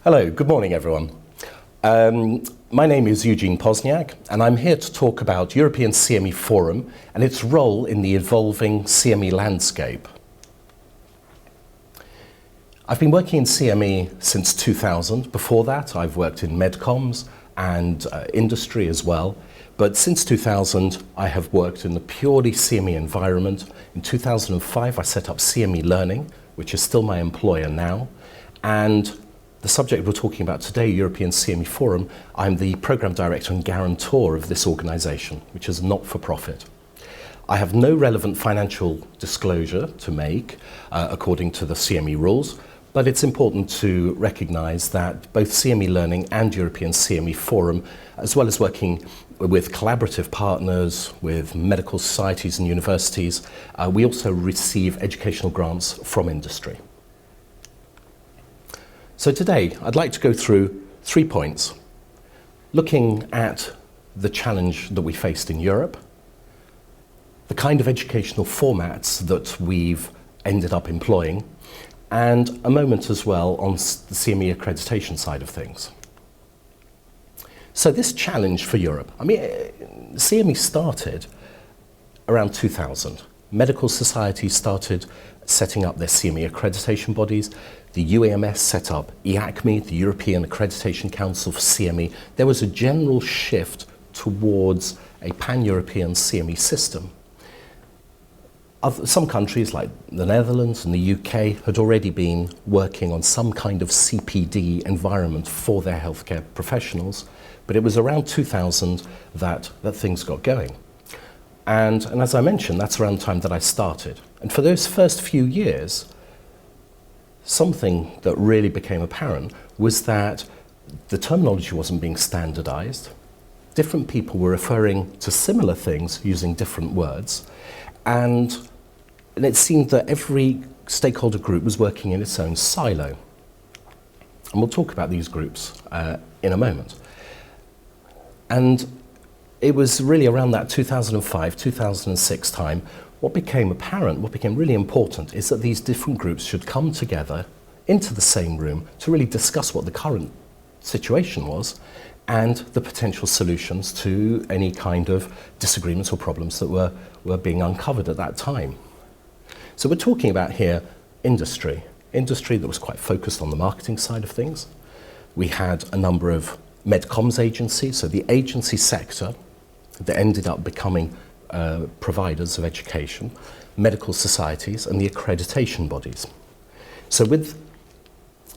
Hello, good morning everyone. My name is Eugene Pozniak and I'm here to talk about European CME Forum and its role in the evolving CME landscape. I've been working in CME since 2000. Before that I've worked in MedComms and industry as well. But since 2000 I have worked in the purely CME environment. In 2005 I set up CME Learning, which is still my employer now. And the subject we're talking about today, European CME Forum, I'm the Programme Director and Guarantor of this organisation, which is not-for-profit. I have no relevant financial disclosure to make according to the CME rules, but it's important to recognise that both CME Learning and European CME Forum, as well as working with collaborative partners, with medical societies and universities, we also receive educational grants from industry. So today, I'd like to go through 3 points, looking at the challenge that we faced in Europe, the kind of educational formats that we've ended up employing, and a moment as well on the CME accreditation side of things. So this challenge for Europe, CME started around 2000. Medical societies started setting up their CME accreditation bodies. The UAMS set up EACME, the European Accreditation Council for CME. There was a general shift towards a pan-European CME system. Some countries like the Netherlands and the UK had already been working on some kind of CPD environment for their healthcare professionals, but it was around 2000 that things got going. And as I mentioned, that's around the time that I started. And for those first few years, something that really became apparent was that the terminology wasn't being standardized. Different people were referring to similar things using different words. And it seemed that every stakeholder group was working in its own silo. And we'll talk about these groups in a moment. And it was really around that 2005, 2006 time, what became apparent, what became really important is that these different groups should come together into the same room to really discuss what the current situation was and the potential solutions to any kind of disagreements or problems that were being uncovered at that time. So we're talking about here industry that was quite focused on the marketing side of things. We had a number of MedComms agencies, so the agency sector that ended up becoming providers of education, medical societies and the accreditation bodies. So with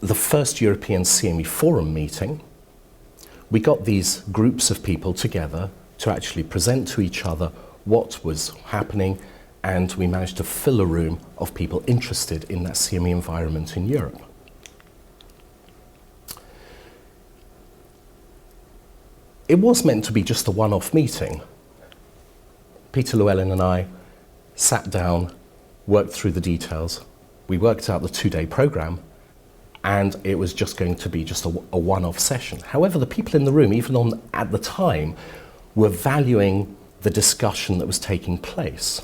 the first European CME Forum meeting, we got these groups of people together to actually present to each other what was happening, and we managed to fill a room of people interested in that CME environment in Europe. It was meant to be just a one-off meeting. Peter Llewellyn and I sat down, worked through the details. We worked out the 2-day program, and it was just going to be just a one-off session. However, the people in the room, even at the time, were valuing the discussion that was taking place.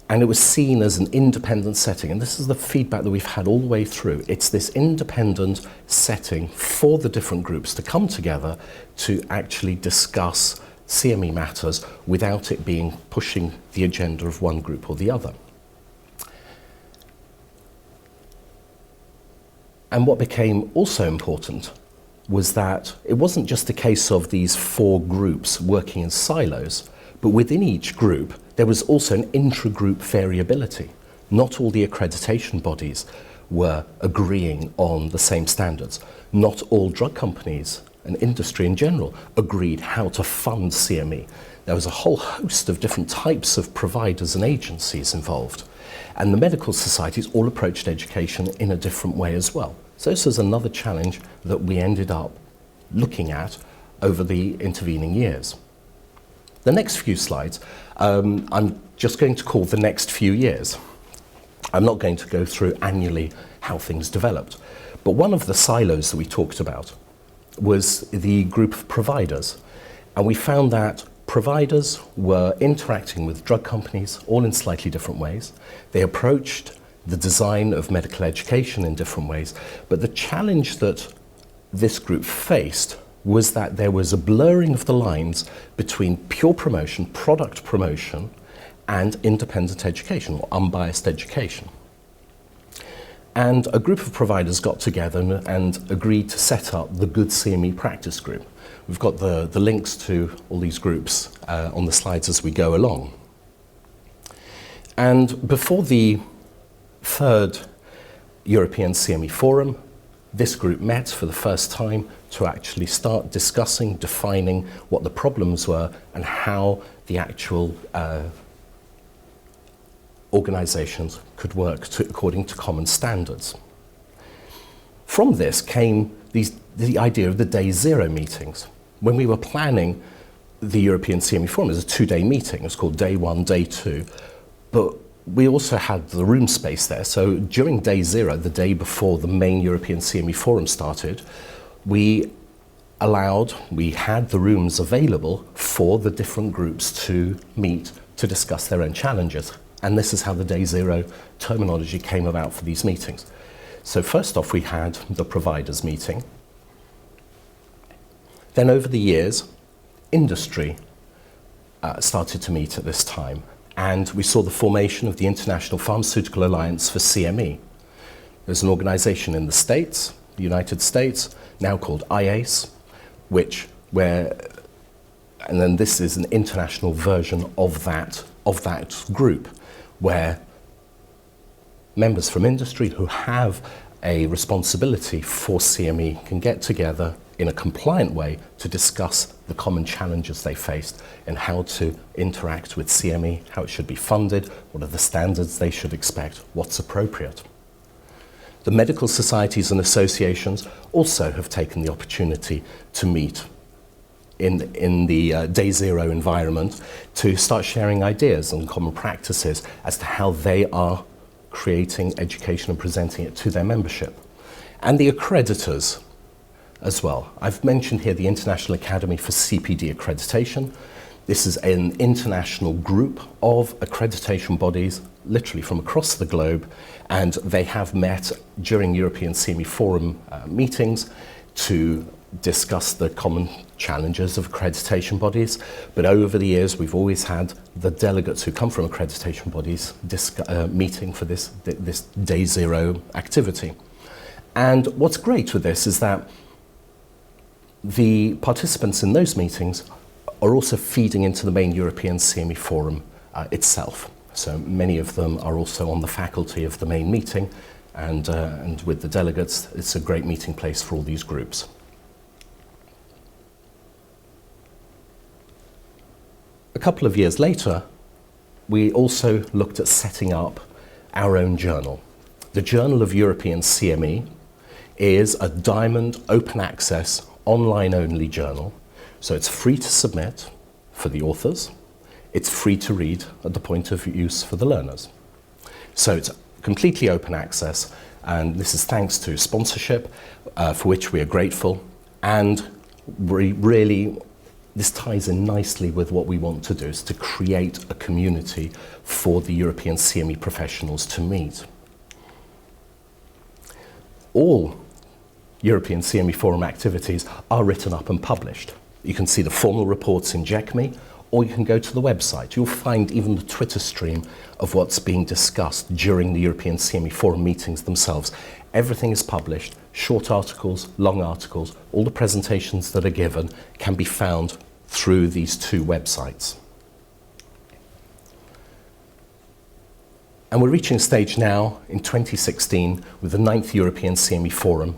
And it was seen as an independent setting, and this is the feedback that we've had all the way through. It's this independent setting for the different groups to come together to actually discuss CME matters without it being pushing the agenda of one group or the other. And what became also important was that it wasn't just a case of these 4 groups working in silos, but within each group there was also an intra-group variability. Not all the accreditation bodies were agreeing on the same standards. Not all drug companies and industry in general agreed how to fund CME. There was a whole host of different types of providers and agencies involved. And the medical societies all approached education in a different way as well. So this was another challenge that we ended up looking at over the intervening years. The next few slides, I'm just going to call the next few years. I'm not going to go through annually how things developed. But one of the silos that we talked about was the group of providers. And we found that providers were interacting with drug companies all in slightly different ways. They approached the design of medical education in different ways. But the challenge that this group faced was that there was a blurring of the lines between pure promotion, product promotion, and independent education, or unbiased education. And a group of providers got together and agreed to set up the Good CME Practice Group. We've got the links to all these groups on the slides as we go along. And before the third European CME Forum, this group met for the first time to actually start discussing, defining what the problems were and how the actual organisations could work according to common standards. From this came the idea of the Day Zero meetings. When we were planning the European CME Forum as a two-day meeting, it was called Day 1, Day 2, but we also had the room space there. So during Day Zero, the day before the main European CME Forum started, we had the rooms available for the different groups to meet to discuss their own challenges. And this is how the Day Zero terminology came about for these meetings. So first off, we had the providers meeting. Then over the years, industry started to meet at this time. And we saw the formation of the International Pharmaceutical Alliance for CME. There's an organization in the States, the United States, now called IACE, and then this is an international version of that group, where members from industry who have a responsibility for CME can get together in a compliant way to discuss the common challenges they faced and how to interact with CME, how it should be funded, what are the standards they should expect, what's appropriate. The medical societies and associations also have taken the opportunity to meet in the Day Zero environment to start sharing ideas and common practices as to how they are creating education and presenting it to their membership. And the accreditors as well. I've mentioned here the International Academy for CPD Accreditation. This is an international group of accreditation bodies, literally from across the globe, and they have met during European CME Forum meetings to discuss the common challenges of accreditation bodies. But over the years, we've always had the delegates who come from accreditation bodies meeting for this Day Zero activity. And what's great with this is that the participants in those meetings are also feeding into the main European CME Forum itself. So many of them are also on the faculty of the main meeting, and with the delegates, it's a great meeting place for all these groups. A couple of years later, we also looked at setting up our own journal. The Journal of European CME is a diamond open access online only journal, so it's free to submit for the authors, it's free to read at the point of use for the learners. So it's completely open access, and this is thanks to sponsorship, for which we are grateful, and this ties in nicely with what we want to do, is to create a community for the European CME professionals to meet. All European CME Forum activities are written up and published. You can see the formal reports in JECME, or you can go to the website. You'll find even the Twitter stream of what's being discussed during the European CME Forum meetings themselves. Everything is published, short articles, long articles, all the presentations that are given can be found through these two websites. And we're reaching a stage now in 2016 with the 9th European CME Forum.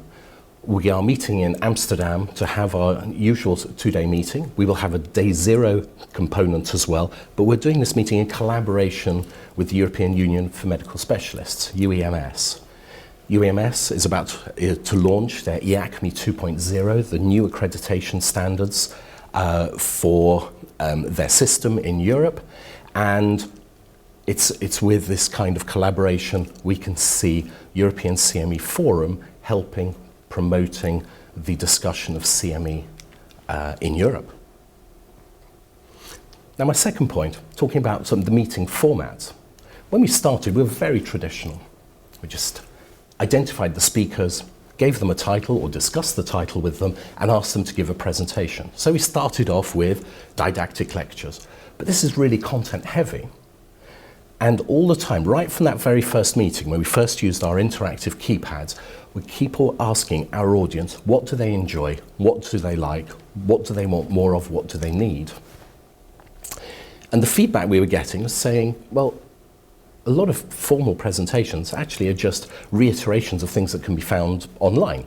We are meeting in Amsterdam to have our usual two-day meeting. We will have a Day Zero component as well, but we're doing this meeting in collaboration with the European Union for Medical Specialists, UEMS. UEMS is about to launch their EACME 2.0, the new accreditation standards for their system in Europe, and it's with this kind of collaboration we can see European CME Forum helping promoting the discussion of CME in Europe. Now my second point, talking about some of the meeting formats. When we started, we were very traditional. We just identified the speakers, gave them a title or discussed the title with them and asked them to give a presentation. So we started off with didactic lectures, but this is really content heavy. And all the time, right from that very first meeting, when we first used our interactive keypads, we keep asking our audience, what do they enjoy? What do they like? What do they want more of? What do they need? And the feedback we were getting was saying, well, a lot of formal presentations actually are just reiterations of things that can be found online.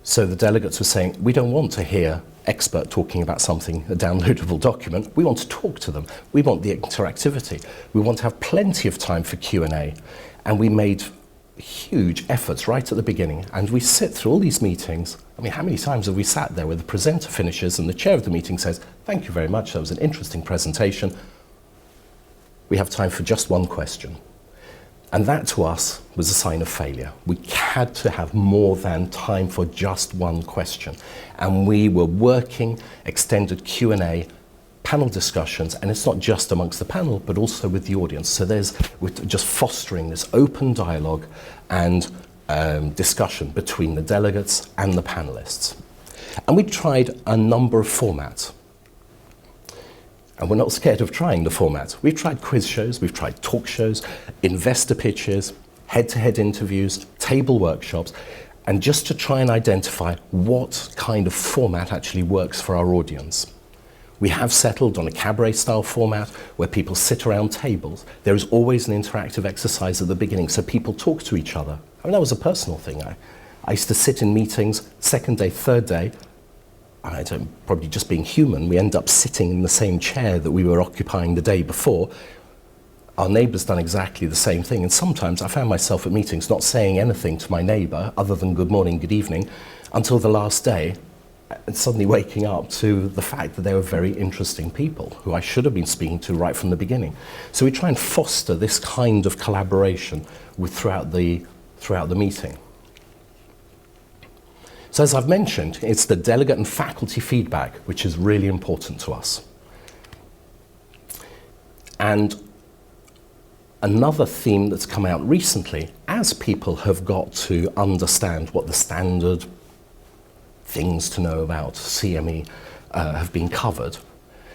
So the delegates were saying, we don't want to hear expert talking about something, a downloadable document. We want to talk to them. We want the interactivity. We want to have plenty of time for Q&A. And we made huge efforts right at the beginning. And we sit through all these meetings. I mean, how many times have we sat there where the presenter finishes and the chair of the meeting says, thank you very much, that was an interesting presentation. We have time for just one question. And that to us was a sign of failure. We had to have more than time for just one question. And we were working extended Q&A, panel discussions, and it's not just amongst the panel, but also with the audience. So we're just fostering this open dialogue and discussion between the delegates and the panelists. And we tried a number of formats. And we're not scared of trying the formats. We've tried quiz shows, we've tried talk shows, investor pitches, head-to-head interviews, table workshops, and just to try and identify what kind of format actually works for our audience. We have settled on a cabaret-style format where people sit around tables. There is always an interactive exercise at the beginning, so people talk to each other. I mean, that was a personal thing. I used to sit in meetings, second day, third day, probably just being human, we end up sitting in the same chair that we were occupying the day before. Our neighbour's done exactly the same thing, and sometimes I found myself at meetings not saying anything to my neighbour other than good morning, good evening, until the last day, and suddenly waking up to the fact that they were very interesting people who I should have been speaking to right from the beginning. So we try and foster this kind of collaboration throughout the meeting. So as I've mentioned, it's the delegate and faculty feedback which is really important to us. And another theme that's come out recently, as people have got to understand what the standard things to know about CME have been covered,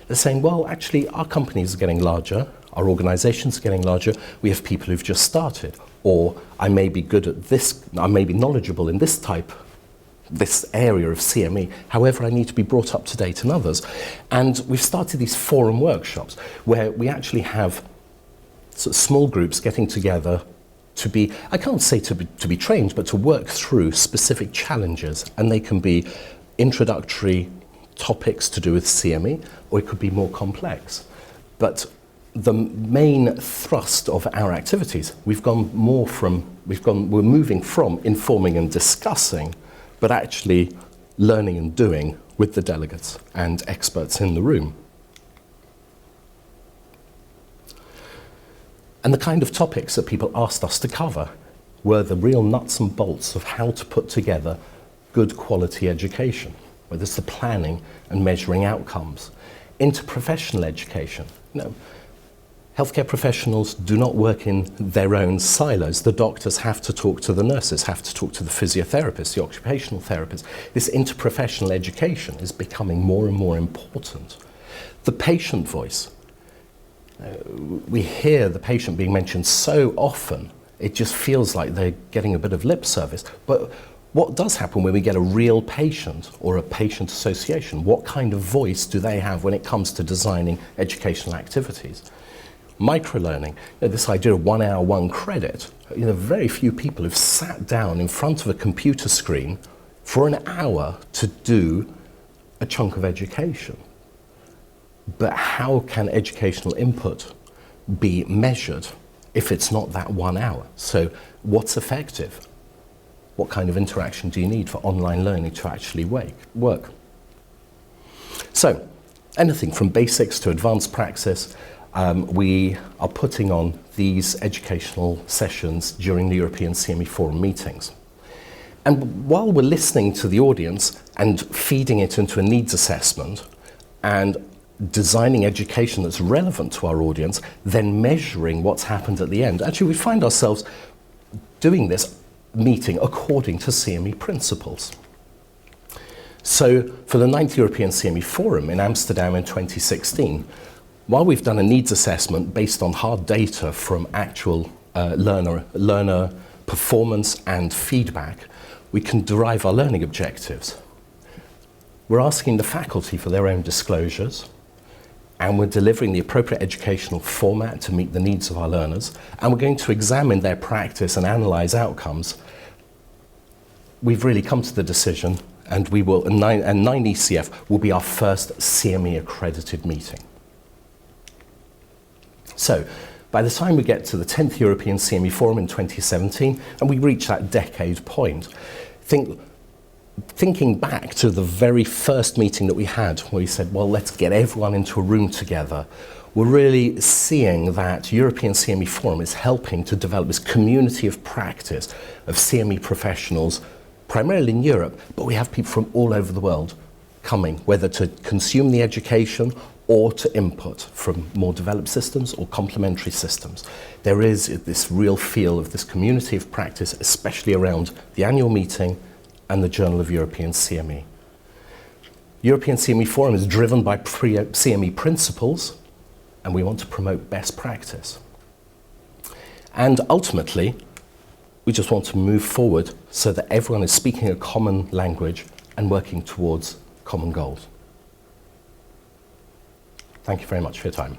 they're saying, well, actually, our companies are getting larger, our organisations are getting larger, we have people who've just started, or I may be good at this, I may be knowledgeable in this area of CME, however I need to be brought up to date in others. And we've started these forum workshops where we actually have sort of small groups getting together to be, I can't say to be trained, but to work through specific challenges. And they can be introductory topics to do with CME, or it could be more complex. But the main thrust of our activities, we're moving from informing and discussing, but actually learning and doing with the delegates and experts in the room. And the kind of topics that people asked us to cover were the real nuts and bolts of how to put together good quality education, whether it's the planning and measuring outcomes, interprofessional education. Healthcare professionals do not work in their own silos. The doctors have to talk to the nurses, have to talk to the physiotherapists, the occupational therapists. This interprofessional education is becoming more and more important. The patient voice. We hear the patient being mentioned so often, it just feels like they're getting a bit of lip service. But what does happen when we get a real patient or a patient association? What kind of voice do they have when it comes to designing educational activities? Microlearning, this idea of 1 hour, 1 credit. Very few people have sat down in front of a computer screen for an hour to do a chunk of education. But how can educational input be measured if it's not that 1 hour? So what's effective? What kind of interaction do you need for online learning to actually work? So anything from basics to advanced praxis, we are putting on these educational sessions during the European CME Forum meetings. And while we're listening to the audience and feeding it into a needs assessment and designing education that's relevant to our audience, then measuring what's happened at the end, actually we find ourselves doing this meeting according to CME principles. So for the 9th European CME Forum in Amsterdam in 2016, while we've done a needs assessment based on hard data from actual learner performance and feedback, we can derive our learning objectives. We're asking the faculty for their own disclosures, and we're delivering the appropriate educational format to meet the needs of our learners, and we're going to examine their practice and analyse outcomes. We've really come to the decision, and 9ECF will be our first CME accredited meeting. So, by the time we get to the 10th European CME Forum in 2017, and we reach that decade point, thinking back to the very first meeting that we had, where we said, well, let's get everyone into a room together, we're really seeing that European CME Forum is helping to develop this community of practice of CME professionals, primarily in Europe, but we have people from all over the world coming, whether to consume the education or to input from more developed systems or complementary systems. There is this real feel of this community of practice, especially around the annual meeting and the Journal of European CME. European CME Forum is driven by CME principles, and we want to promote best practice. And ultimately, we just want to move forward so that everyone is speaking a common language and working towards common goals. Thank you very much for your time.